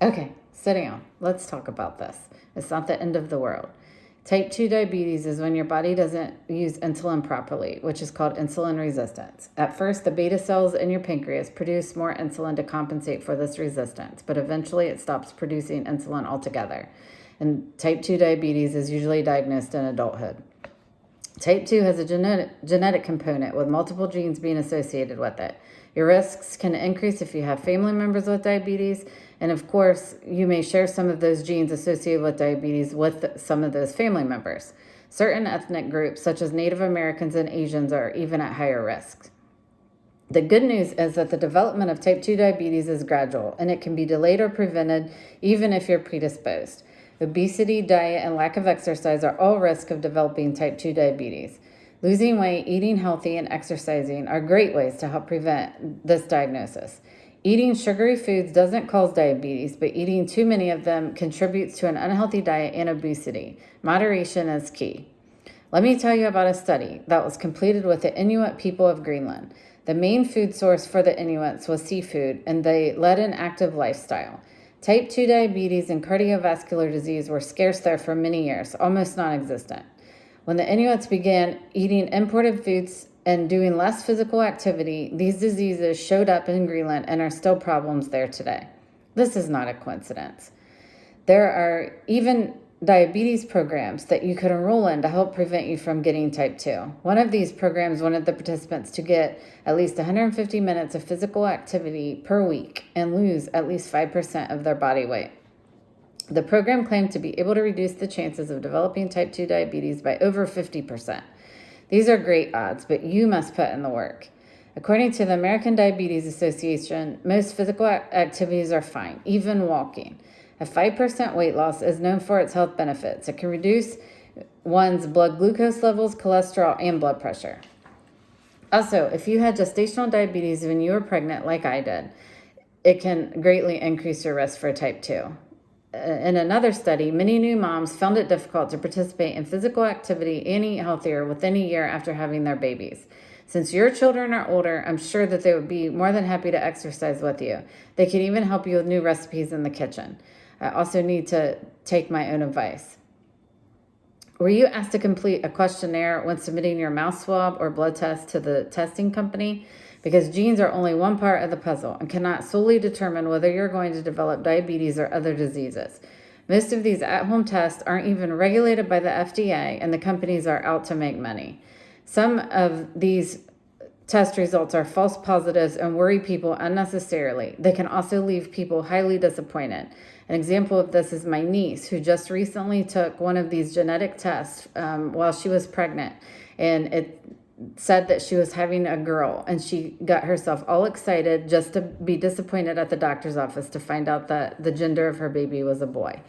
Okay, sit down. Let's talk about this. It's not the end of the world. Type 2 diabetes is when your body doesn't use insulin properly, which is called insulin resistance. At first, the beta cells in your pancreas produce more insulin to compensate for this resistance, but eventually it stops producing insulin altogether. And type 2 diabetes is usually diagnosed in adulthood. Type 2 has a genetic component with multiple genes being associated with it. Your risks can increase if you have family members with diabetes, and of course, you may share some of those genes associated with diabetes with some of those family members. Certain ethnic groups, such as Native Americans and Asians, are even at higher risk. The good news is that the development of type 2 diabetes is gradual, and it can be delayed or prevented even if you're predisposed. Obesity, diet, and lack of exercise are all risks of developing type 2 diabetes. Losing weight, eating healthy, and exercising are great ways to help prevent this diagnosis. Eating sugary foods doesn't cause diabetes, but eating too many of them contributes to an unhealthy diet and obesity. Moderation is key. Let me tell you about a study that was completed with the Inuit people of Greenland. The main food source for the Inuits was seafood, and they led an active lifestyle. Type 2 diabetes and cardiovascular disease were scarce there for many years, almost non-existent. When the Inuits began eating imported foods and doing less physical activity, these diseases showed up in Greenland and are still problems there today. This is not a coincidence. There are even diabetes programs that you could enroll in to help prevent you from getting type 2. One of these programs wanted the participants to get at least 150 minutes of physical activity per week and lose at least 5% of their body weight. The program claimed to be able to reduce the chances of developing type 2 diabetes by over 50%. These are great odds, but you must put in the work. According to the American Diabetes Association, most physical activities are fine, even walking. A 5% weight loss is known for its health benefits. It can reduce one's blood glucose levels, cholesterol, and blood pressure. Also, if you had gestational diabetes when you were pregnant, like I did, it can greatly increase your risk for type 2. In another study, many new moms found it difficult to participate in physical activity and eat healthier within a year after having their babies. Since your children are older, I'm sure that they would be more than happy to exercise with you. They could even help you with new recipes in the kitchen. I also need to take my own advice. Were you asked to complete a questionnaire when submitting your mouth swab or blood test to the testing company? Because genes are only one part of the puzzle and cannot solely determine whether you're going to develop diabetes or other diseases. Most of these at-home tests aren't even regulated by the FDA, and the companies are out to make money. Some of these test results are false positives and worry people unnecessarily. They can also leave people highly disappointed. An example of this is my niece, who just recently took one of these genetic tests while she was pregnant, and it said that she was having a girl, and she got herself all excited just to be disappointed at the doctor's office to find out that the gender of her baby was a boy.